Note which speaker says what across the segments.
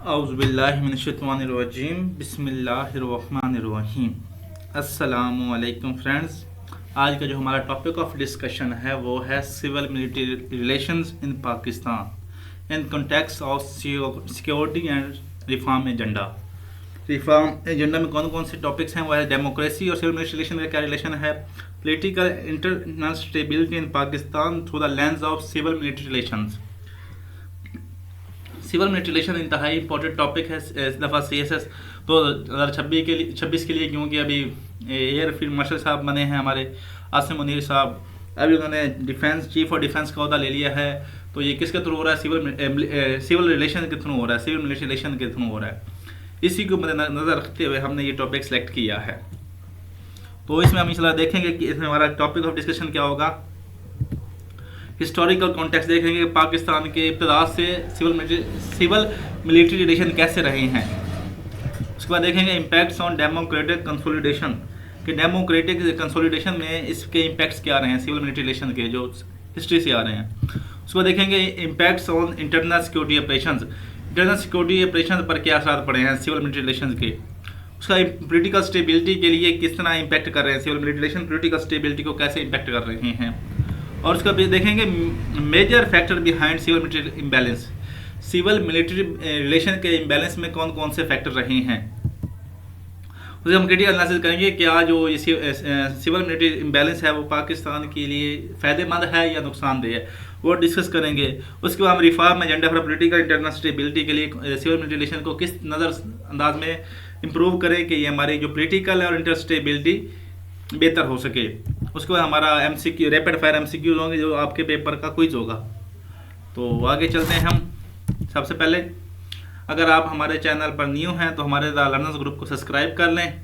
Speaker 1: औज़ुबिल्लाहिमिनश्शैतानिर्रजीम बिस्मिल्लाहिर्रहमानिर्रहीम। अस्सलामु अलैकुम फ्रेंड्स। आज का जो हमारा टॉपिक ऑफ डिस्कशन है वो है civil military relations in Pakistan in context of security and reform agenda. Reform agenda में कौन कौन से टॉपिक्स हैं, वो है डेमोक्रेसी और सिविल मिलिट्री रिलेशन का क्या रिलेशन है, political internal stability in Pakistan through the lens of civil military relations. Civil military relation इंतहाई इंपॉर्टेंट टॉपिक है इस दफ़ा CSS 2026 के लिए, क्योंकि अभी एयर फील्ड मार्शल साहब बने हैं हमारे आसिम मुनीर साहब। अभी उन्होंने डिफेंस चीफ ऑफ डिफेंस का अहदा ले लिया है। तो ये किसके थ्रू हो रहा है? सिविल रिलेशन के थ्रू हो रहा है, सिविल मिलिट्री रिलेशन के थ्रू हो रहा है। इसी को मद्देनजर रखते हुए हमने ये टॉपिक सेलेक्ट किया है। तो इसमें हम इंशाल्लाह देखेंगे कि इसमें हमारा टॉपिक ऑफ डिस्कशन क्या होगा। हिस्टोरिकल कॉन्टेक्स्ट देखेंगे, पाकिस्तान के इब्तिदा से सिविल मिलिट्री रिलेशन कैसे रहे हैं। उसके बाद देखेंगे इम्पैक्ट्स ऑन डेमोक्रेटिक कंसोलिडेशन, कि डेमोक्रेटिक कंसोलिडेशन में इसके इम्पैक्ट्स क्या रहे हैं सिविल मिलिट्री रिलेशन के, जो हिस्ट्री से आ रहे हैं। उसके बाद देखेंगे impacts on internal security operations, internal security operation पर क्या असर पड़े हैं सिविल मिलिट्री रिलेशन के। उसका पॉलिटिकल स्टेबिलिटी के लिए किस तरह इम्पैक्ट कर रहे हैं civil military relation, political stability को कैसे इम्पैक्ट कर रहे हैं। और उसका भी देखेंगे major factor behind civil military imbalance, civil military relation के इम्बैलेंस में कौन कौन से फैक्टर रहे हैं। उसे हम क्रिटिकल एनालिसिस करेंगे कि आज जो ये सिविल मिलिट्री इम्बैलेंस है वो पाकिस्तान के लिए फ़ायदेमंद है या नुकसानदेह है, वो डिस्कस करेंगे। उसके बाद हम reform agenda for political internal stability के लिए सिविल मिलिट्री रिलेशन को किस नज़रअंदाज में इम्प्रूव करें कि ये हमारी जो पॉलिटिकल और इंटर स्टेबिलिटी बेहतर हो सके। उसके बाद हमारा MCQ रैपिड फायर MCQ होंगे जो आपके पेपर का क्विज होगा। तो आगे चलते हैं हम। सबसे पहले अगर आप हमारे चैनल पर न्यू हैं तो हमारे द लर्नर्स ग्रुप को सब्सक्राइब कर लें,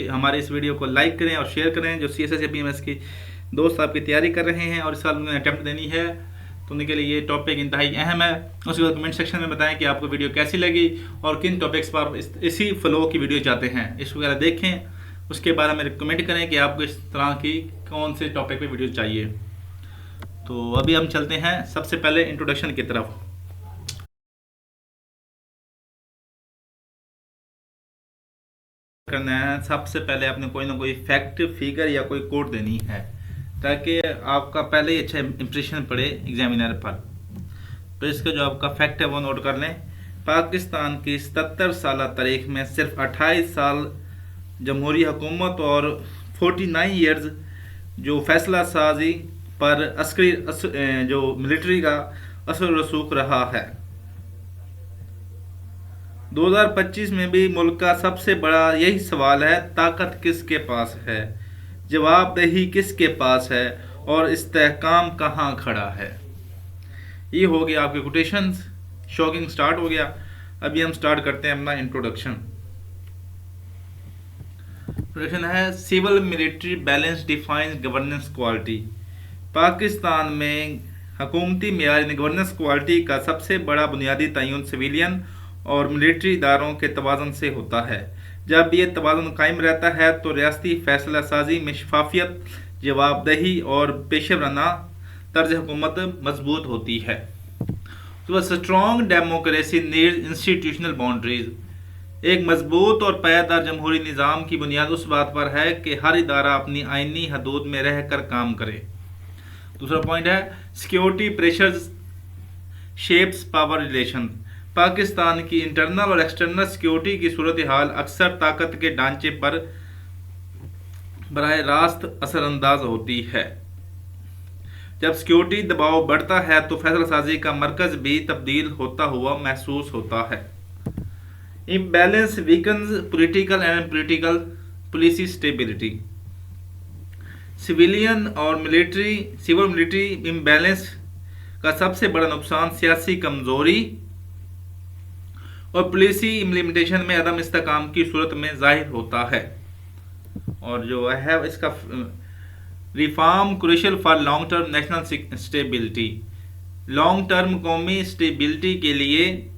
Speaker 1: हमारे इस वीडियो को लाइक करें और शेयर करें। जो CSS या PMS की दोस्त आपकी तैयारी कर रहे हैं और इस साल उन्हें अटैम्प्ट देनी है तो उनके लिए ये टॉपिक इंतहाई अहम है। उसके बाद कमेंट सेक्शन में बताएं कि आपको वीडियो कैसी लगी और किन टॉपिक्स पर इसी फ्लो की वीडियो चाहते हैं, इस वगैरह देखें। उसके बाद हमें रिकमेंड करें कि आपको इस तरह की कौन से टॉपिक पे वीडियो चाहिए। तो अभी हम चलते हैं सबसे पहले इंट्रोडक्शन की तरफ। करना है सबसे पहले आपने कोई ना कोई फैक्ट फिगर या कोई कोड देनी है ताकि आपका पहले ही अच्छा इंप्रेशन पड़े एग्जामिनर पर। तो इसका जो आपका फैक्ट है वो नोट कर लें। पाकिस्तान की 77 साल तारीख में सिर्फ 28 साल जमहूरी हुकूमत और 49 ईयर्स जो फैसला साजी पर अस्करी जो मिलिट्री का असर रसूख रहा है। 2025 में भी मुल्क का सबसे बड़ा यही सवाल है, ताकत किसके पास है, जवाबदेही किसके पास है और इस्तेहकाम कहाँ खड़ा है। ये हो गया आपके कोटेशंस। शॉकिंग स्टार्ट हो गया। अभी हम स्टार्ट करते हैं अपना इंट्रोडक्शन है। Civil military balance defines governance quality. Pakistan में हुकूमती मेयार यानी गवर्नेंस क्वालिटी का सबसे बड़ा बुनियादी तयन सिविलियन और मिलिट्री इदारों के तवाज़ुन से होता है। जब ये तवाज़ुन कायम रहता है तो रियासती फैसला साजी में शफाफियत, जवाबदेही और पेशेवराना तर्ज हुकूमत मजबूत होती है। तो strong democracy needs institutional boundaries. एक मजबूत और पायदार जमहूरी निज़ाम की बुनियाद उस बात पर है कि हर इदारा अपनी आइनी हदूद में रहकर काम करे। दूसरा पॉइंट है security pressures shapes power relation. Pakistan की इंटरनल और एक्सटर्नल सिक्योरिटी की सूरत हाल अक्सर ताकत के ढांचे पर बराह रास्त असरअंदाज होती है। जब सिक्योरिटी दबाव बढ़ता है तो फैसला साजी का मरकज भी तब्दील होता हुआ महसूस होता है। Imbalance weakens political and political policy stability. Civil military imbalance का सबसे बड़ा नुकसान सियासी कमजोरी और पॉलिसी इम्प्लीमेंटेशन में अदम इस्तेकाम की सूरत में जाहिर होता है। और जो है इसका reform crucial for long term national stability. Long term कौमी स्टेबिलिटी के लिए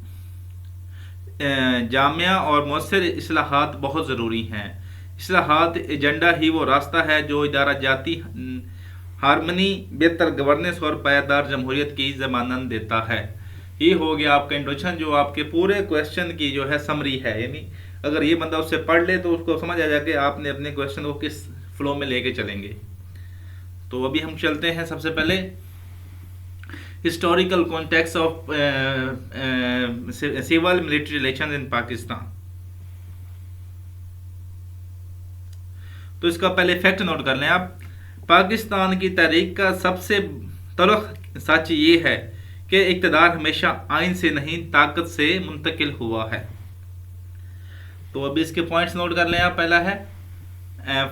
Speaker 1: जामिया और मौसर इस्लाहात बहुत ज़रूरी हैं। इस्लाहात एजेंडा ही वो रास्ता है जो इदारा जाती हारमनी, बेहतर गवर्नेंस और पायदार जमहूरियत की ज़मानत देता है। ये हो गया आपका इंट्रोडक्शन, जो आपके पूरे क्वेश्चन की जो है समरी है। यानी अगर ये बंदा उससे पढ़ ले तो उसको समझ आ जाए कि आपने अपने क्वेश्चन को किस फ्लो में लेके चलेंगे। तो अभी हम चलते हैं सबसे पहले historical context of civil military relations in Pakistan. तो इसका पहले फैक्ट नोट कर लें आप। पाकिस्तान की तारीख का सबसे तल्ख सच ये है कि इक़्तिदार हमेशा आइन से नहीं ताकत से मुंतकिल हुआ है। तो अभी इसके पॉइंट्स नोट कर लें आप। पहला है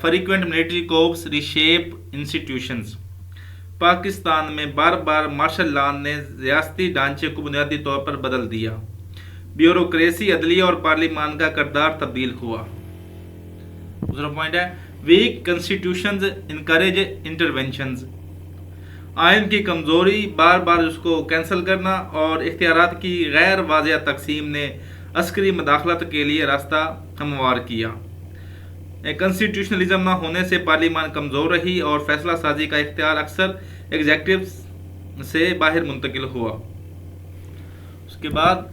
Speaker 1: frequent military corpse reshape institutions. Pakistan में बार बार मार्शल लॉ ने रियासती ढांचे को बुनियादी तौर पर बदल दिया। ब्यूरोक्रेसी, अदलिया और पार्लिमान का किरदार तब्दील हुआ। दूसरा पॉइंट है वीक कॉन्स्टिट्यूशंस इनकरेज इंटरवेंशंस। आइन की कमजोरी, बार बार उसको कैंसिल करना और इख्तियारात की गैर वाज़ेह तकसीम ने अस्करी मदाखलत के लिए रास्ता हमवार किया। कॉन्स्टिट्यूशनलिज्म न होने से पार्लिमान कमज़ोर रही और फैसला साजी का इख्तियार अक्सर एग्जेक्टिव से बाहर मुंतकिल हुआ। उसके बाद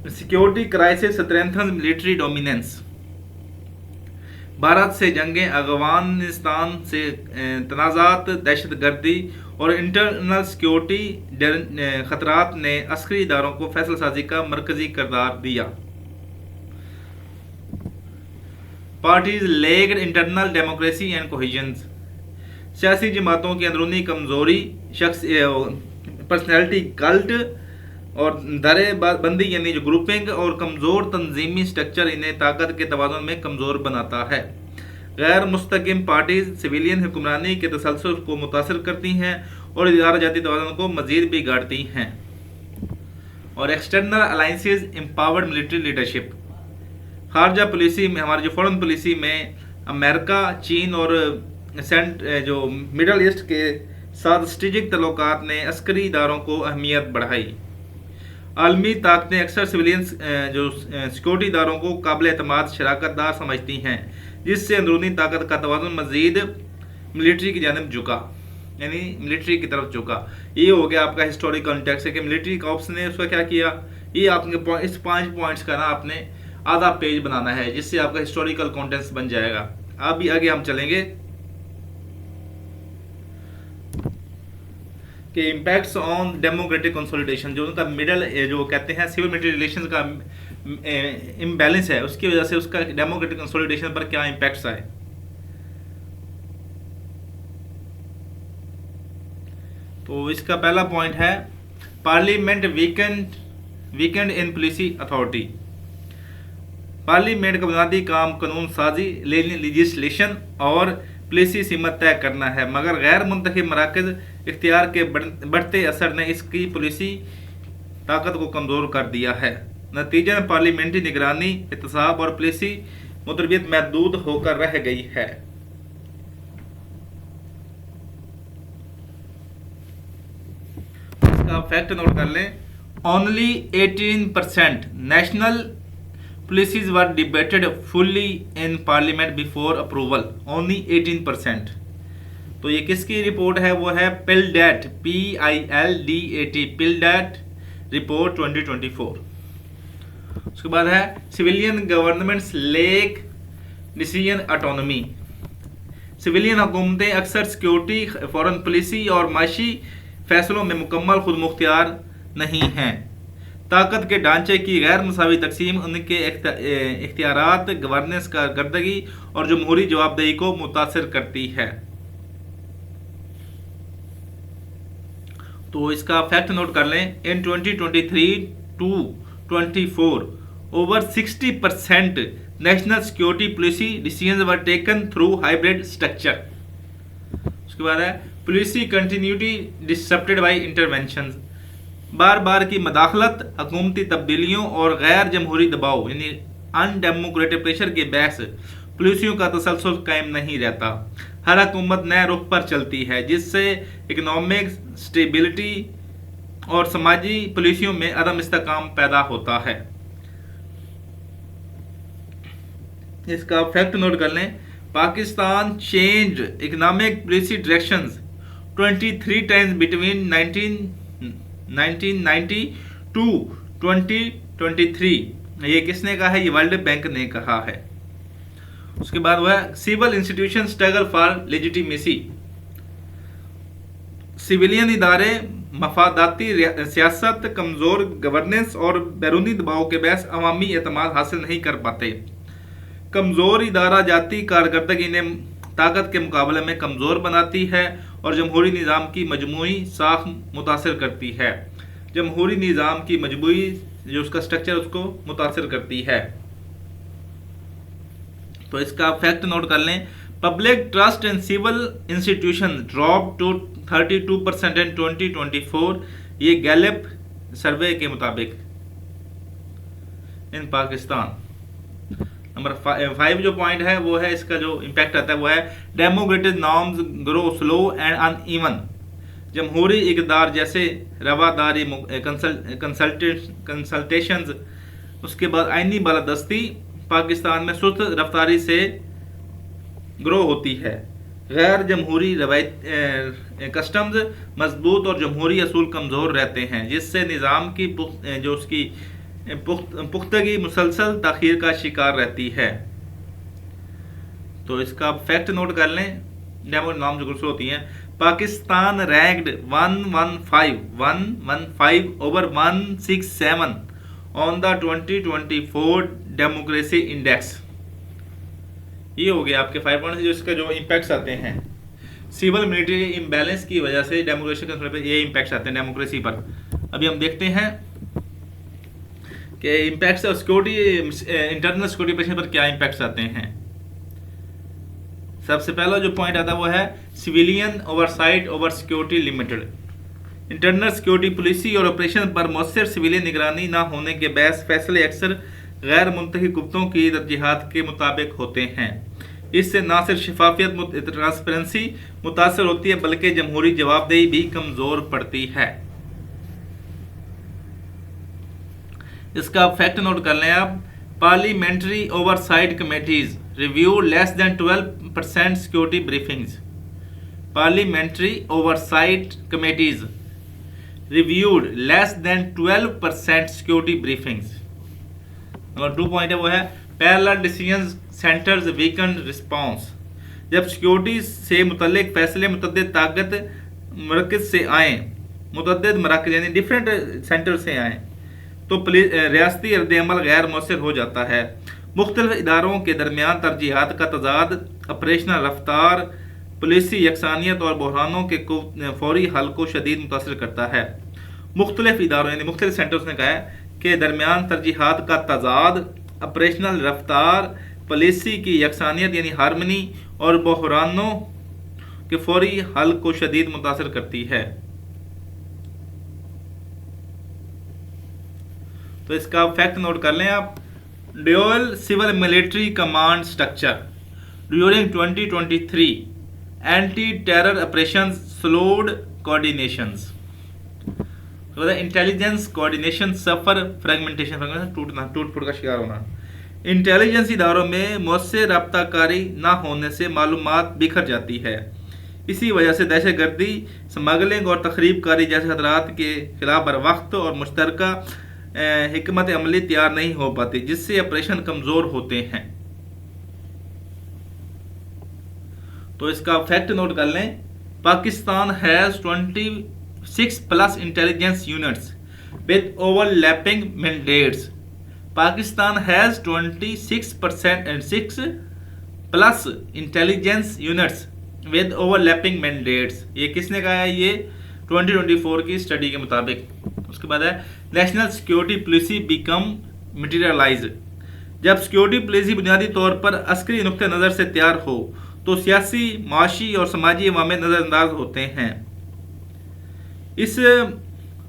Speaker 1: security crisis strengthens military dominance. Bharat से जंगें, अफगानिस्तान से तनाज़ात, दहशतगर्दी और इंटरनल सिक्योरिटी खतरात ने अस्करी इदारों को फैसला साजी का मरकजी किरदार दिया। Parties legged internal democracy and cohesion. सियासी जमातों की अंदरूनी कमजोरी, शख्स पर्सनैलिटी कल्ट और दरे बंदी यानी जो ग्रुपिंग और कमज़ोर तंजीमी स्ट्रक्चर इन्हें ताकत के तवाज़ुन में कमज़ोर बनाता है। गैर मुस्तकिम पार्टीज सिविलियन हुक्मरानी के तसलसल को मुतासर करती हैं और इदारा जाती तवाज़ुन को मज़ीद बिगाड़ती हैं। और external alliances empowered military leadership. खारजा पॉलिसी में, हमारी जो फॉरेन पॉलिसी में अमेरिका, चीन और जो मिडल ईस्ट के साथ स्ट्रेटेजिक तल्लुकात ने अस्करी इदारों को अहमियत बढ़ाई। आलमी ताकतें अक्सर सिविलियन जो सिक्योरिटी इदारों को काबिल एतमाद शराकतदार समझती हैं, जिससे अंदरूनी ताकत का तवाज़ुन मज़ीद मिलिट्री की जानब झुका, यानी मिलिट्री की तरफ झुका। ये हो गया आपका हिस्टोरिकल कॉन्टेक्स्ट है कि मिलिट्री कॉर्प्स ने उसका क्या किया। ये आपके इस 5 पॉइंट्स का ना आपने आधा पेज बनाना है, जिससे आपका हिस्टोरिकल कॉन्टेक्स्ट बन जाएगा। अभी आगे हम चलेंगे कि इम्पैक्ट्स ऑन डेमोक्रेटिक कंसोलिडेशन, जो उनका मिडल जो कहते हैं सिविल मिलिट्री रिलेशंस का इम्बैलेंस है, उसकी वजह से उसका डेमोक्रेटिक कंसोलिडेशन पर क्या इम्पैक्ट्स आए। तो इसका पहला पॉइंट है parliament weekend in policy authority. Parliament का बुनियादी काम कानून साजी, लेजिस्लेशन और पॉलिसी सीमा तय करना है, मगर गैर मुंतखब मराकज़ इख्तियार के बढ़ते असर ने इसकी पॉलिसी ताकत को कमज़ोर कर दिया है। नतीजे में पार्लियामेंट्री निगरानी, एहतसाब और पॉलिसी मुतरबियत महदूद होकर रह गई है। इसका फैक्ट नोट कर लें। Only 18% national policies were debated fully in parliament before approval, only 18%। तो ये किसकी रिपोर्ट है? वो है PILDAT, PILDAT, PILDAT रिपोर्ट 2024। उसके बाद है civilian governments lack decision autonomy. Civilian हुकूमतें अक्सर सिक्योरिटी, फॉरेन पॉलिसी और माशी फैसलों में मुकम्मल खुद मुख्तियार नहीं हैं। ताकत के ढांचे की गैर मुसावी तकसीम उनके इख्तियारात, गवर्नेंस का कारकर्दगी और जमहूरी जवाबदेही को मुतासर करती है। तो इसका फैक्ट नोट कर लें। In 2023 to 24 over 60% national security policy decisions were taken through hybrid structure. उसके बाद है policy continuity disrupted by interventions. बार बार की मदाखलत, हुकूमती तब्दीलियों और गैर जमहूरी दबाव यानी अनडेमोक्रेटिक प्रेशर के बहस पॉलिसियों का तसलसल कायम नहीं रहता। हर हुकूमत नए रुख पर चलती है, जिससे इकोनॉमिक स्टेबिलिटी और समाजी पॉलिसियों में अदम इस्तेकाम पैदा होता है। इसका फैक्ट नोट कर लें। Pakistan change economic policy directions 23 times between 1990 to 2023, ये किसने कहा है? ये वर्ल्ड बैंक ने कहा है। उसके बाद वह civil institution struggle for legitimacy, civilian इदारे मफादाती सियासत, कमजोर गवर्नेंस और बैरूनी दबाव के बहस अवामी एतमाद हासिल नहीं कर पाते। कमजोर इदारा जाती कारकर्दगी ने ताकत के मुकाबले में कमजोर बनाती है और जमहूरी निज़ाम की मजमूई साख मुतासर करती है। जमहूरी निज़ाम की मजमूई जो उसका स्ट्रक्चर उसको मुतासर करती है। तो इसका फैक्ट नोट कर लें। Public trust in civil institution drop to 32% in 2024, ये गैलेप सर्वे के मुताबिक इन पाकिस्तान। नंबर 5 जो पॉइंट है वो है, इसका जो इम्पैक्ट आता है वो है democratic norms grow slow and uneven. जमहूरी इक़दार जैसे रवादारी, कंसल्टेशंस, उसके बाद आइनी बालादस्ती पाकिस्तान में सुस्त रफ्तारी से ग्रो होती है। गैर जमहूरी रवायत कस्टम्स मजबूत और जमहूरी असूल कमज़ोर रहते हैं, जिससे निज़ाम की जो उसकी पुख्तगी मुसलसल ताख़ीर का शिकार रहती है। तो इसका फैक्ट नोट कर लें। डेमो नाम जो गुस्से होती हैं। Pakistan ranked 115 over 167 on the 2024 democracy index. ये हो गया आपके 5 पॉइंट्स जो इसका जो इम्पैक्ट्स आते हैं। सिविल मिलिट्री इम्बैलेंस की वजह से डेमोक्रेसी कंट्रोल पे ये इम्पैक्ट्स आते हैं डेमोक्रेसी पर। अभी हम देखते हैं कि impacts of security, internal security operation पर क्या इम्पैक्ट्स आते हैं। सबसे पहला जो पॉइंट आता है वो है civilian oversight over security limited. Internal security policy और ऑपरेशन पर मौसर सिविलियन निगरानी न होने के बहस फैसले अक्सर गैर मुंतखब गुप्तों की तरजीहात के मुताबिक होते हैं। इससे न सिर्फ शफाफियत ट्रांसपेरेंसी मुतासर होती है, बल्कि जमहूरी जवाबदेही भी कमज़ोर पड़ती है। इसका फैक्ट नोट कर लें आप। Parliamentary oversight committees review less than 12% security briefings. Parliamentary oversight committees reviewed less than 12% security briefings. Number 2 point है वो है parallel decision centres weekend response. जब सिक्योरिटी से मुतल्लिक फैसले मुतअद्दिद ताकत मरकज से आए, मुतअद्दिद मराकज यानी डिफरेंट सेंटर से आए, तो रियासती रद्द-ए-अमल गैर मौसर हो जाता है। मुख्तलिफ इदारों के दरमियान तरजीहात का तजाद, ऑपरेशनल रफ्तार, पुलिसी यकसानियत और बहरानों के फौरी हल को शदीद मुतासर करता है। मुख्तलिफ इदारों यानी मुख्तलिफ सेंटर्स ने कहा है के दरमियान तरजीहात का तजाद, ऑपरेशनल रफ्तार, पॉलिसी की यकसानियत यानी हारमनी और बहरानों के फौरी हल को शदीद मुतासर करती है। तो इसका फैक्ट नोट कर लें आप। Dual civil military command structure during 2023 anti terror operations slowed coordinations. Intelligence coordination suffer fragmentation, टूट फूट का शिकार होना। इंटेलिजेंस इदारों में मौसर रब्ताकारी न होने से मालूमात बिखर जाती है। इसी वजह से दहशतगर्दी, स्मगलिंग और तखरीब कारी जैसे खतरात के खिलाफ बर वक्त और मुश्तरका हिकमत अमली तैयार नहीं हो पाती, जिससे ऑपरेशन कमज़ोर होते हैं। तो इसका फैक्ट नोट कर लें। Pakistan has 26+ intelligence units with overlapping mandates. Pakistan has 26+ intelligence units with overlapping mandates. ये किसने कहा है? ये 2024 की स्टडी के मुताबिक। उसके बाद है national security policy become materialise. जब सिक्योरिटी पॉलिसी बुनियादी तौर पर अस्करी नुक्ते नज़र से तैयार हो तो सियासी, माशी और समाजी अवामिल नज़रअंदाज होते हैं। इस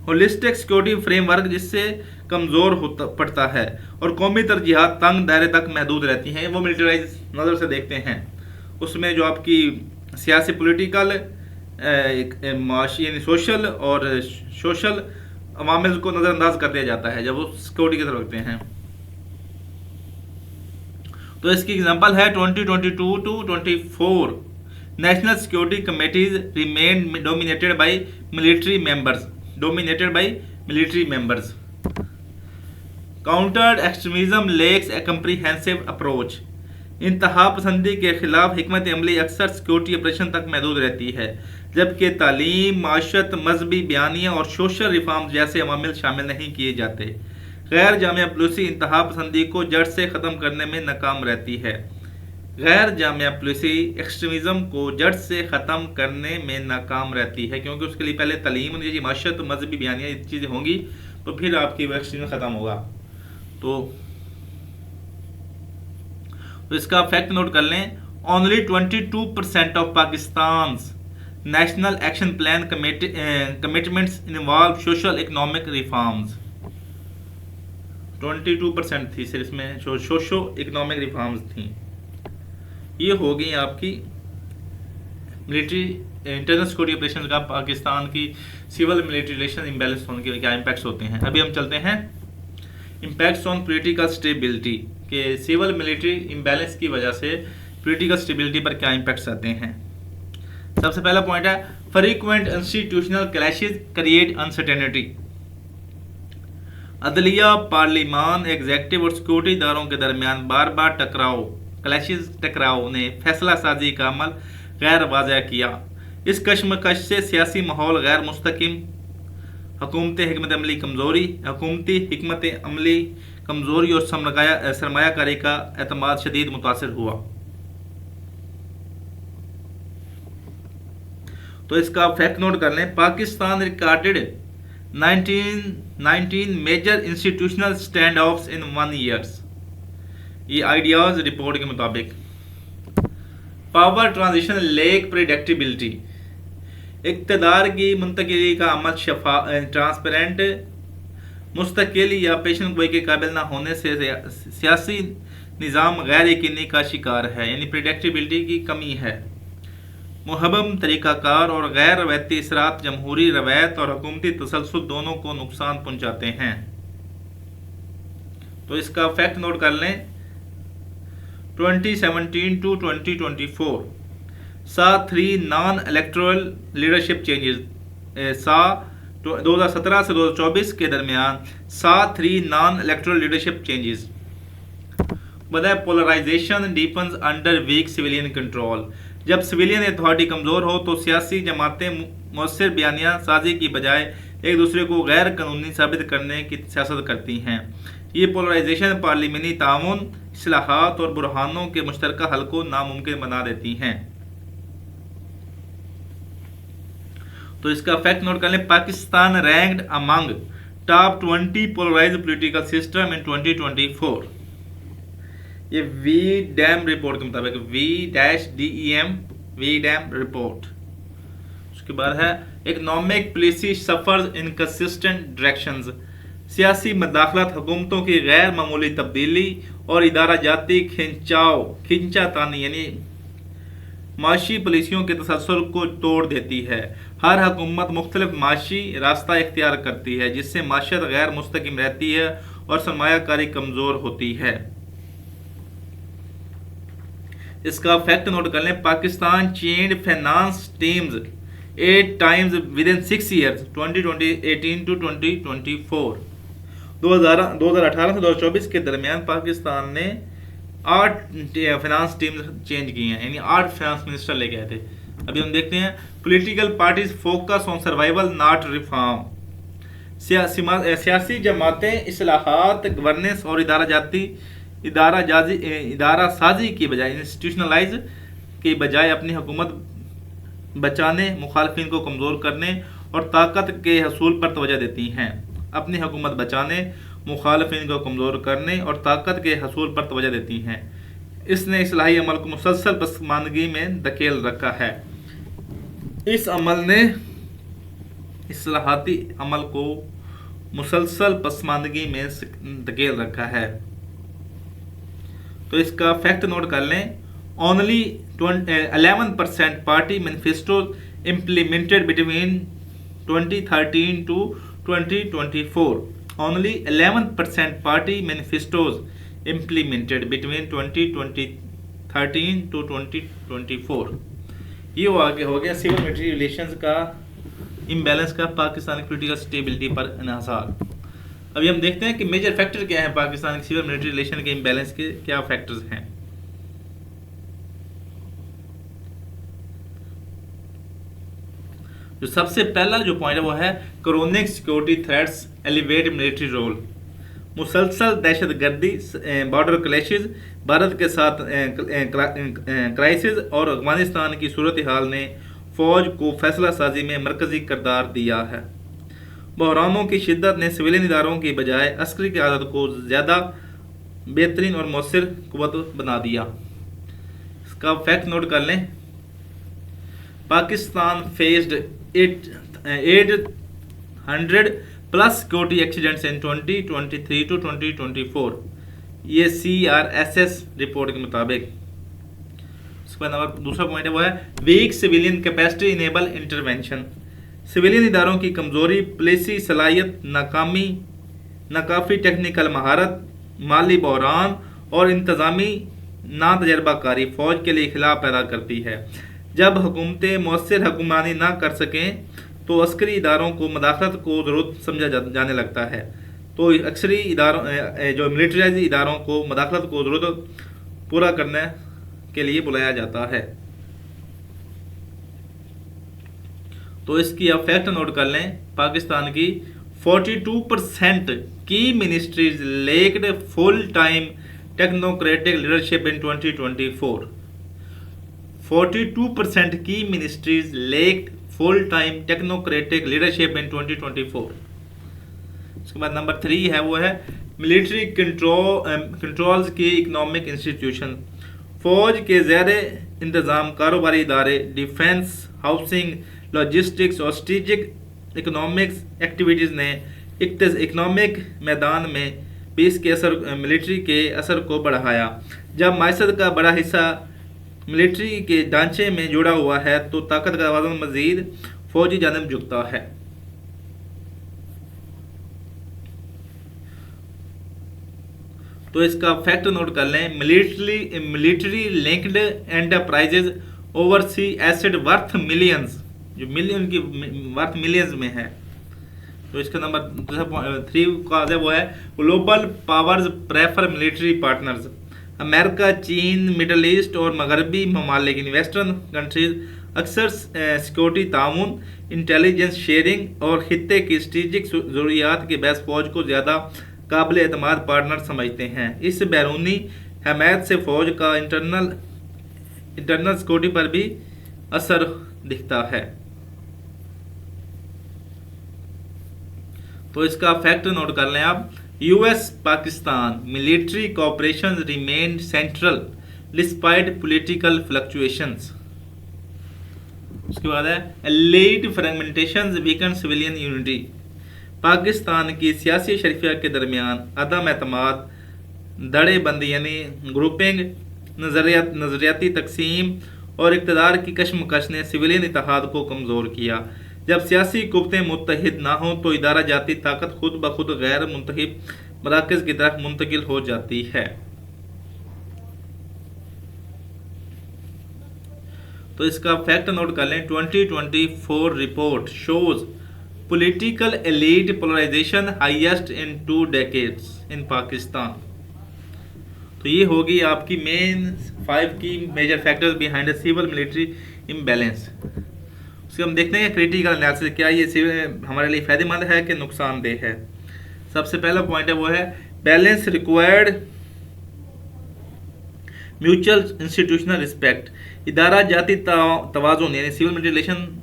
Speaker 1: होलिस्टिक सिक्योरिटी फ्रेमवर्क जिससे कमज़ोर पड़ता है और कौमी तरजीहात तंग दायरे तक महदूद रहती हैं, वो मिलिटराइज नज़र से देखते हैं। उसमें जो आपकी सियासी, पॉलिटिकल, माशी यानी सोशल और सोशल अवामिल को नज़रअंदाज कर दिया जाता है जब वो सिक्योरिटी की तरफ रखते हैं। तो इसकी एग्जांपल है 2022 to 24 national security committees remain dominated by military members. Countered extremism lacks a comprehensive approach. इंतहा पसंदी के खिलाफ हिकमत अमली अक्सर सिक्योरिटी ऑपरेशन तक महदूद रहती है, जबकि तालीम, माशरत, मजहबी बयानिया और सोशल रिफॉर्म जैसे अवामिल शामिल नहीं किए जाते। गैर जामिया पॉलिसी इंतहा पसंदी को जड़ से ख़त्म करने में नाकाम रहती है। गैर जामिया पॉलिसी एक्सट्रीमिज्म को जड़ से ख़त्म करने में नाकाम रहती है, क्योंकि उसके लिए पहले तालीम होनी चाहिए, माशरत, मजहबी बयानिया ये चीज़ें होंगी तो फिर आपकी वो एक्सट्रीमिज्म ख़त्म होगा। तो इसका फैक्ट नोट कर लें। Only 22% of Pakistan national action plan commitments involve social economic reforms. 22% थी सिर्फ इसमें सोशो इकोनॉमिक रिफॉर्म्स थी। ये हो गई आपकी मिलिट्री इंटरनल सिक्योरिटी ऑपरेशन का पाकिस्तान की सिविल मिलिट्री रिलेशन इम्बैलेंस होने के क्या इम्पैक्ट्स होते हैं। अभी हम चलते हैं इम्पैक्ट्स ऑन पॉलिटिकल स्टेबिलिटी के सिविल मिलिट्री इम्बैलेंस की वजह से पॉलिटिकल स्टेबिलिटी पर क्या इम्पैक्ट्स आते हैं। सबसे पहला पॉइंट है frequent institutional clashes create uncertainty. अदलिया, पार्लिमान, एग्जेक्टिव और सिक्योरिटी इदारों के दरमियान बार बार टकराव ने फैसला साजी का अमल गैर वाज़ेह किया। इस कशमकश से सियासी माहौल गैर मुस्तकिम, हुकूमती हिकमत अमली कमज़ोरी और सरमायाकारी का एतमाद शदीद मुतासर हुआ। तो इसका फैक्ट नोट कर लें। Pakistan recorded 19 major institutional standoffs in 1 years. ये आइडियाज रिपोर्ट के मुताबिक पावर ट्रांजिशन लेक प्रेडिक्टेबिलिटी, इक़्तिदार की मुंतकिली का अमल ट्रांसपेरेंट, मुस्तकिल या पेशन गोई के काबिल ना होने से सियासी निज़ाम गैर यकीनी का शिकार है, यानी प्रेडिक्टेबिलिटी की कमी है। मुहबम तरीक़ाकार और गैर रवायती असरात जमहूरी रवायत और हुकूमती तसल्सुल दोनों को नुकसान पहुँचाते हैं। तो इसका फैक्ट नोट कर लें। 2017 to 2024 saw 3 non-electoral leadership changes। 2017 से 2024 के दरमियान saw 3 non-electoral leadership changes। बताए polarisation deepens under weak civilian control. जब सिविलियन अथॉरिटी कमज़ोर हो तो सियासी जमातें मुअस्सिर बयानिया साजी की बजाय एक दूसरे को गैर कानूनी साबित करने की सियासत करती हैं। ये पोलराइजेशन पार्लियामानी ताउन, इस्लाहात और बुरहानों के मुश्तरका हल को नामुमकिन बना देती हैं। तो इसका फैक्ट नोट कर लें। Pakistan ranked among top 20 polarized political system in 2024। ये वी-डैम रिपोर्ट के मुताबिक वी-DEM रिपोर्ट। उसके बाद है economic policy suffers inconsistent directions. सियासी मदाखलत, हुकूमतों की गैर मामूली तब्दीली और इदारा जाती खिंचातानी यानी माशी पॉलिसियों के तसलसल को तोड़ देती है। हर हुकूमत मुख्तलिफ माशी रास्ता इख्तियार करती है, जिससे माशरत गैर मुस्तकिम रहती है और सरमायाकारी कमज़ोर होती है। इसका फैक्ट नोट कर लें। Pakistan change finance teams 8 times within 6 years 2018 to 2024। 2018 से 2024 के दरमियान पाकिस्तान ने 8 फाइनेंस टीम्स चेंज की हैं, यानी 8 फाइनेंस मिनिस्टर लेके आए थे। अभी हम देखते हैं political parties focus on survival not reform. सियासी जमातें इस्लाहात, गवर्नेंस और इदारा साजी की बजाय इंस्टीट्यूशनलाइज की बजाय अपनी हुकूमत बचाने, मुखालफिन को कमज़ोर करने और ताकत के हसूल पर तवज्जो देती हैं। अपनी हुकूमत बचाने, मुखालफिन को कमज़ोर करने और ताकत के हसूल पर तवज्जो देती हैं। इसने इस्लाही अमल को मुसलसल पसमानदगी में धकेल रखा है। इस अमल ने इस्लाहाती अमल को मुसलसल पसमानदगी में धकेल रखा है। तो इसका फैक्ट नोट कर लें। Only 11% party manifesto implemented between 2013 to 2024। Only 11% party manifestos implemented between 2013 to 2024। ये हो गया सिविल मिलिट्री रिलेशंस का इम्बैलेंस का पाकिस्तान की पॉलिटिकल स्टेबिलिटी पर इन्हिसार। अभी हम देखते हैं कि मेजर फैक्टर क्या है पाकिस्तान के सिविल मिलिट्री रिलेशन के इम्बैलेंस के, क्या फैक्टर्स हैं। जो सबसे पहला जो पॉइंट है वो है chronic security threats elevate military role. मुसलसल दहशतगर्दी, बॉर्डर क्लैशेज, भारत के साथ क्राइसिस और अफगानिस्तान की सूरत हाल ने फौज को फैसला साजी में मरकजी किरदार दिया है। बहरानों की शिद्दत ने सिविलियन इदारों की बजाय अस्करी की आदत को ज़्यादा बेहतरीन और मौसर कुव्वत बना दिया। इसका फैक्ट नोट कर लें। Pakistan faced 800 plus security accidents in 2023 to 2024, ये CRSS रिपोर्ट के मुताबिक। उसके बाद दूसरा पॉइंट है वो है weak civilian capacity enable intervention. Civilian इदारों की कमजोरी, पुलिसी सलाहियत, नाकाफी टेक्निकल महारत, माली बहरान और इंतजामी ना तजर्बाकारी फौज के लिए खिलाफ पैदा करती है। जब हुकूमतें मौसर हुक्मरानी ना कर सकें तो अस्करी इदारों को मदाखलत को ज़रूरत समझा जाने लगता है। तो अक्सरी इदारों जो मिलिट्राइज इदारों को मदाखलत को ज़रूरत पूरा करने के लिए बुलाया जाता है। तो इसकी आप फैक्ट नोट कर लें। पाकिस्तान की 42% की ministries lacked full time technocratic leadership in 2024। 42% की ministries lacked full time technocratic leadership in 2024। उसके बाद नंबर 3 है वो है मिलिट्री कंट्रोल्स की इकोनॉमिक इंस्टीट्यूशन। फौज के ज़ेर इंतज़ाम कारोबारी इदारे डिफेंस, हाउसिंग, लॉजिस्टिक्स और स्ट्रेटेजिक इकोनॉमिक्स एक्टिविटीज़ ने इकोनॉमिक मैदान में पीस के असर मिलिट्री के असर को बढ़ाया। जब माइसद का बड़ा हिस्सा मिलिट्री के ढांचे में जुड़ा हुआ है तो ताकत का वज़न मज़ीद फौजी जानिब झुकता है। तो इसका फैक्ट नोट कर लें। Military linked enterprises oversee asset worth millions, जो मिलियन की वर्थ मिलियंस में है। तो इसका नंबर 3 का वो है global powers prefer military partners. America, चीन, मिडल ईस्ट और मगरबी ममालिक वेस्टर्न कंट्रीज अक्सर सिक्योरिटी ताउन, इंटेलिजेंस शेयरिंग और खित्ते की स्ट्रेटेजिक ज़रूरियात के बहस फौज को ज़्यादा काबिल एतमाद पार्टनर समझते हैं। इस बैरूनी हमायत से फौज का इंटरनल सिक्योरिटी पर भी असर दिखता है। तो इसका फैक्ट नोट कर लें आप। US Pakistan military cooperation remain central despite political fluctuations. उसके बाद है allied fragmentations weaken civilian unity. Pakistan की सियासी शरीफिया के दरमियान अदम एतमाद, धड़ेबंदी यानी ग्रुपिंग, नज़रियाती तकसीम और इक़्तिदार की कशमकश ने सिविलियन इत्तेहाद को कमज़ोर किया। जब सियासी कुव्वतें मुत्तहिद ना हों तो इदारा जाती ताकत खुद ब खुद गैर मुंतखब मराकज़ की तरफ मुंतकिल हो जाती है। तो इसका फैक्ट नोट कर लें। 2024 report shows political elite polarisation highest in 2 decades in Pakistan. तो ये होगी आपकी मेन 5 की major factors behind civil military imbalance. उसके हम देखते हैं क्रिटिकल एनालिसिस, क्या ये हमारे लिए फ़ायदेमंद है कि नुकसानदेह है। सबसे पहला पॉइंट है वो है balance required mutual institutional respect. इदारा जाती तवाज़ुन यानी सिविल मिलिट्री रिलेशन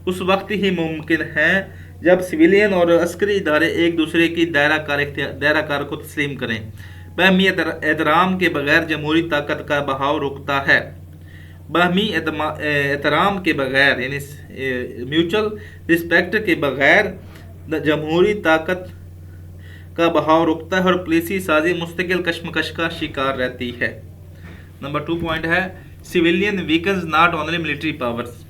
Speaker 1: उस वक्त ही मुमकिन है जब सिविलियन और अस्करी इदारे एक दूसरे की दायरा कार को तस्लीम करें। बाहमी एहतराम के बगैर जमहूरी ताकत का बहाव रुकता है। बाहमी एहतराम के बगैर यानी म्यूचुअल रिस्पेक्ट के बगैर जमहूरी ताकत का बहाव रुकता है और पुलिसी साजी मुस्तकिल कशमकश का शिकार रहती है। नंबर 2 पॉइंट है civilian weakens not only military powers.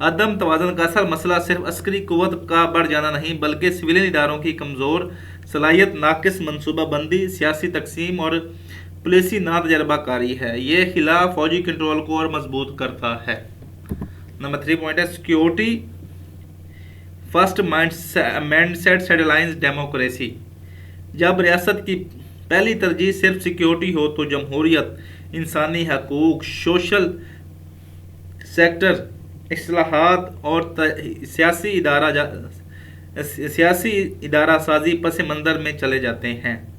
Speaker 1: अदम तवाज़ुन का असल मसला सिर्फ अस्करी कुव्वत का बढ़ जाना नहीं बल्कि सिविलियन इदारों की कमज़ोर सलाहियत, नाकिस मनसूबाबंदी, सियासी तकसीम और पुलिसी नातजर्बाकारी है। ये खिलाफ फौजी कंट्रोल को और मजबूत करता है। नंबर 3 पॉइंट है सिक्योरिटी फर्स्ट माइंडसेट सेटलाइंस डेमोक्रेसी। जब रियासत की पहली तरजीह सिर्फ सिक्योरिटी हो तो जमहूरियत, इंसानी हकूक, सोशल सेक्टर इस्लाहात और सियासी इदारा साजी पस मंज़र में चले जाते हैं।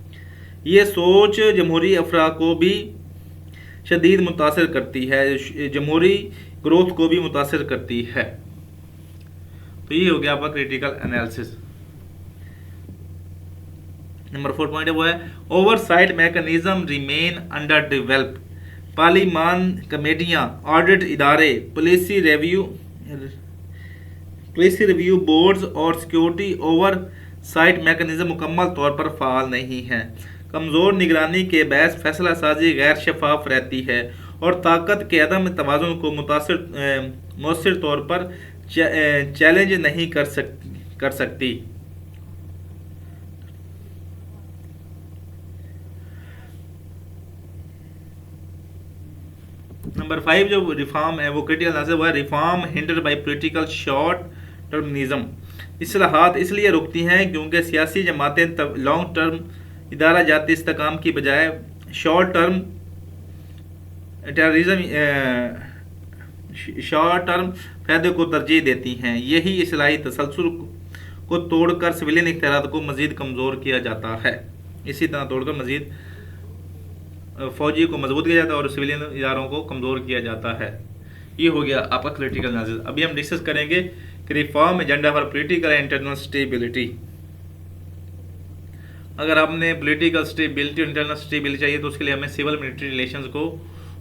Speaker 1: ये सोच जमहूरी अफरा को भी शदीद मुतासर करती है, जमहूरी ग्रोथ को भी मुतासर करती है। तो ये हो गया आपका क्रिटिकल एनालिसिस। नंबर 4 पॉइंट है वो है oversight mechanism remain under develop. Parliament कमेटियां, ऑडिट इदारे, पॉलिसी रिव्यू बोर्ड्स और सिक्योरिटी ओवरसाइट मैकेनिज्म मुकम्मल तौर पर फ़ाल नहीं हैं। कमज़ोर निगरानी के बायस फैसला साजी गैर शफाफ रहती है और ताकत के अदम तवाज़ुन को मुअस्सर तौर पर चैलेंज नहीं कर सकती। नंबर 5 जो रिफॉर्म है वो क्रिटिकल एनालिसिस वो है reform hindered by political short termism. इस्लाहात इसलिए रुकती हैं क्योंकि सियासी जमातें लॉन्ग टर्म इदारा जाती इस्तेकाम की बजाय शॉर्ट टर्म फ़ायदे को तरजीह देती हैं। यही इस्लाही तसलसल को तोड़कर सिविलियन इख्तियारात को मज़ीद कमज़ोर किया जाता है। इसी तरह तोड़कर मज़ीद फौजी को मजबूत किया जाता है और सिविलियन इदारों को कमज़ोर किया जाता है। ये हो गया आपका क्रिटिकल एनालिसिस। अभी हम डिस्कस करेंगे कि reform agenda for political and internal stability. अगर आपने पॉलिटिकल स्टेबिलिटी और इंटरनल स्टेबिलिटी चाहिए तो उसके लिए हमें सिविल मिलिट्री रिलेशंस को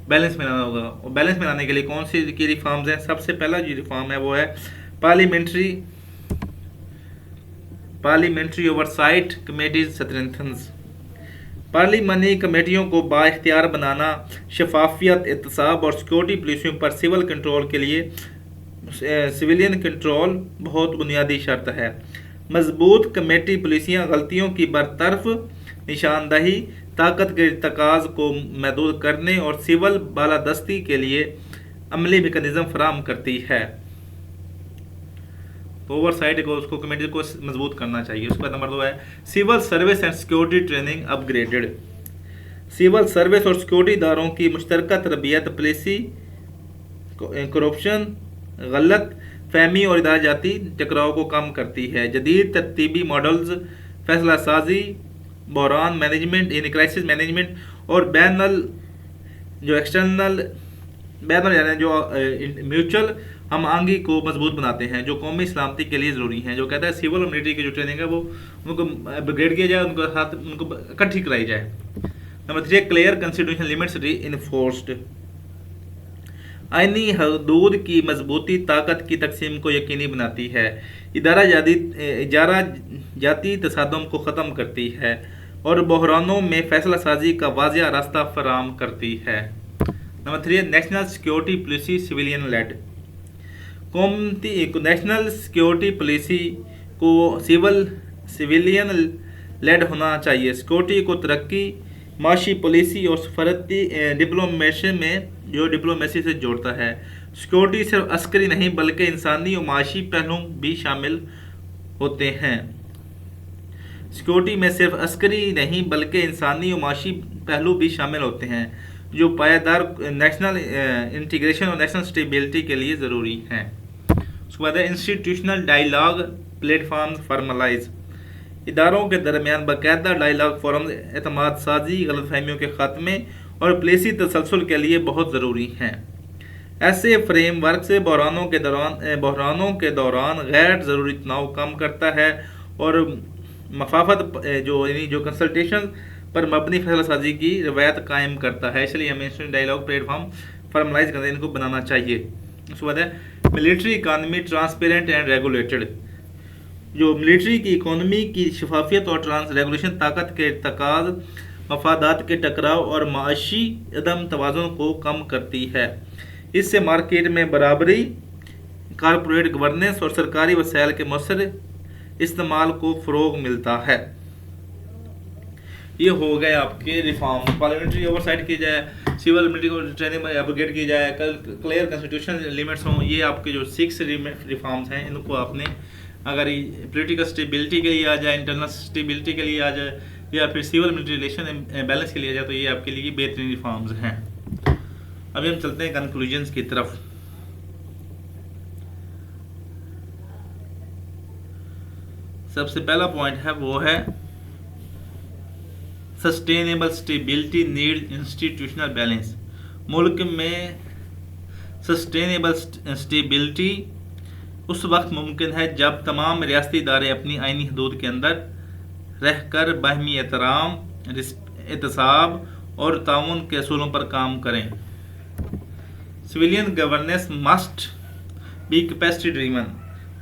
Speaker 1: बैलेंस में लाना होगा। और बैलेंस में लाने के लिए कौन सी की रिफॉर्म्स हैं? सबसे पहला जो रिफॉर्म है वो है पार्लियामेंट्री ओवरसाइट कमेटीज स्ट्रेंथन्स। पार्लिमानी कमेटियों को बाइख्तियार बनाना, शफाफियत, एहतसाब और सिक्योरिटी पुलिसियों पर सिविल कंट्रोल के लिए सिविलियन कंट्रोल बहुत बुनियादी शर्त है। मजबूत कमेटी पुलिसियाँ गलतियों की बरतरफ निशानदही, ताकत के तकाज को महदूद करने और सिविल बालादस्ती के लिए अमली मेकनिज़म फराहम करती है। तो ओवरसाइट को उसको कमेटी को मजबूत करना चाहिए। उसके बाद नंबर 2 है civil service and security training upgraded. Civil service और सिक्योरिटी इदारों की मुश्तरका तरबियत पॉलिसी, करप्शन, गलत फहमी और इदारा जाती टकराव को कम करती है। जदीद तरतीबी मॉडल्स, फैसला साजी, बहरान मैनेजमेंट यानी क्राइसिस मैनेजमेंट और म्यूचुअल हम आंगी को मजबूत बनाते हैं जो कौमी सलामती के लिए ज़रूरी हैं। जो कहता है सिविल और मिलिट्री की जो ट्रेनिंग है वो उनको अपग्रेड किया जाए, उनको साथ उनको इकट्ठी कराई जाए। नंबर 3 क्लियर कॉन्स्टिट्यूशन लिमिट्स री इन्फोर्स्ड। आईनी हदूद की मजबूती ताकत की तकसीम को यकीनी बनाती है, इदारा जाती तसादम को ख़त्म करती है और बहरानों में फैसला साजी का वाज़िया रास्ता फराहम करती है। Number 3 national security policy civilian led. National security policy को सिविलियन लेड होना चाहिए। सिक्योरिटी को तरक्की, माशी पॉलिसी और सफारती डिप्लोमेसी से जोड़ता है। सिक्योरिटी सिर्फ अस्करी नहीं बल्कि इंसानी और माशी पहलू भी शामिल होते हैं। सिक्योरिटी में सिर्फ अस्करी नहीं बल्कि इंसानी और माशी पहलू भी शामिल होते हैं जो पायदार नेशनल इंटीग्रेशन और नेशनल स्टेबिलिटी के लिए ज़रूरी हैं। उसके बाद है इंस्टीट्यूशनल डायलॉग प्लेटफॉर्म फॉर्मलाइज। इदारों के दरमियान बाकायदा डायलॉग फोरम एतमाद साजी, गलतफहमियों के ख़त्मे और पॉलिसी तसलसल के लिए बहुत ज़रूरी हैं। ऐसे फ्रेमवर्क से बहरानों के दौरान गैर ज़रूरी तनाव कम करता है और मफाफत जो कंसल्टेशन पर मबनी फैसला साजी की रवायत कायम करता है। इसलिए हमें इंस्टीट्यूशनल डायलॉग प्लेटफॉर्म फॉर्मलाइज करके इनको बनाना चाहिए। उसके बाद है military economy transparent and regulated. जो मिलिट्री की इकोनॉमी की शफाफियत और रेगुलेशन ताकत के तकाज, मफादात के टकराव और माशी अदम तवाज़ुन को कम करती है। इससे मार्केट में बराबरी, कॉरपोरेट गवर्नेंस और सरकारी वसाइल के मौसर इस्तेमाल को फ़रोग मिलता है। ये हो गए आपके रिफॉर्म। पार्लियामेंट्री ओवरसाइट की जाए, सिविल मिलिट्री को ट्रेनिंग में अपग्रेड की जाए, क्लियर कॉन्स्टिट्यूशन लिमिट्स हों। ये आपके जो 6 रिफॉर्म्स हैं इनको आपने अगर पॉलिटिकल स्टेबिलिटी के लिए आ जाए, इंटरनल स्टेबिलिटी के लिए आ जाए, या फिर सिविल मिलिट्री रिलेशन बैलेंस के लिए आ जाए, तो ये आपके लिए बेहतरीन रिफॉर्म्स हैं। अभी हम चलते हैं कंक्लूजन्स की तरफ। सबसे पहला पॉइंट है वो है sustainable stability need institutional balance. मुल्क में सस्टेनेबल स्टेबिलिटी उस वक्त मुमकिन है जब तमाम रियासती इदारे अपनी आइनी हदूद के अंदर रहकर बाहमी एहतराम, एहतसाब और ताउन के असूलों पर काम करें। Civilian governance must be capacity driven.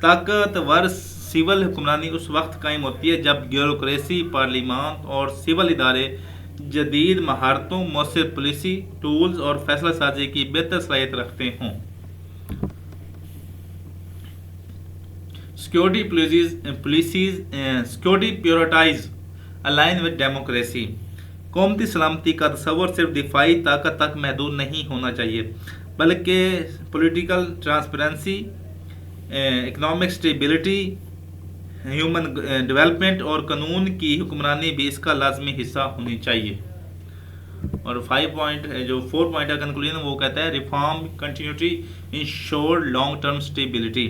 Speaker 1: ताकतवर सिविल हुक्मरानी उस वक्त कायम होती है जब ब्यूरोक्रेसी, पार्लियामान और सिविल इदारे जदीद महारतों, मौसर पॉलिसी टूल्स और फैसला साजी की बेहतर सलाहियत रखते हों। Security prioritise align with democracy. कौमती सलामती का तस्वर सिर्फ दिफाई ताकत तक महदूद नहीं होना चाहिए, बल्कि political transparency, economic stability, human development और कानून की हुक्मरानी भी इसका लाजमी हिस्सा होनी चाहिए। और 4 पॉइंट का कंक्लूजन वो कहता है reform continuity ensure long term stability.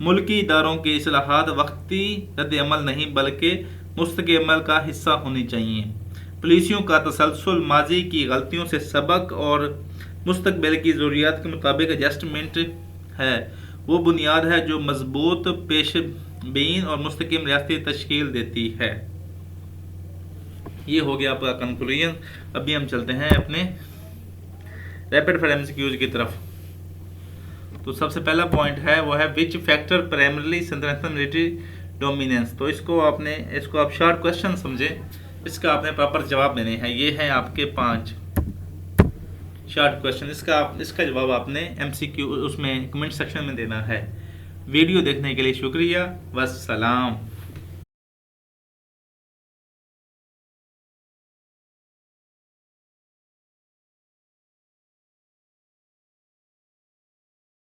Speaker 1: मुल्की इदारों के इस्लाहात वक्ती रद्द-ए-अमल नहीं बल्कि मुस्तक़बिल का हिस्सा होनी चाहिए। पॉलिसियों का तसलसल माजी की गलतियों से सबक और मुस्तक़बिल की ज़रूरियात के मुताबिक एडजस्टमेंट है वो बुनियाद है जो मजबूत पेशबीन और मुस्तकिम रियासती तश्कील देती है। ये हो गया आपका कंक्लूजन। अभी हम चलते हैं अपने रैपिड फायर एमसीक्यूज की तरफ। तो सबसे पहला पॉइंट है वो है which factor primarily strengthen military dominance. तो इसको आप शॉर्ट क्वेश्चन समझें, इसका आपने प्रॉपर जवाब देने हैं। ये हैं आपके 5 शॉर्ट क्वेश्चन। इसका जवाब आपने एमसीक्यू उसमें कमेंट सेक्शन में देना है। वीडियो देखने के लिए शुक्रिया। वस्सलाम।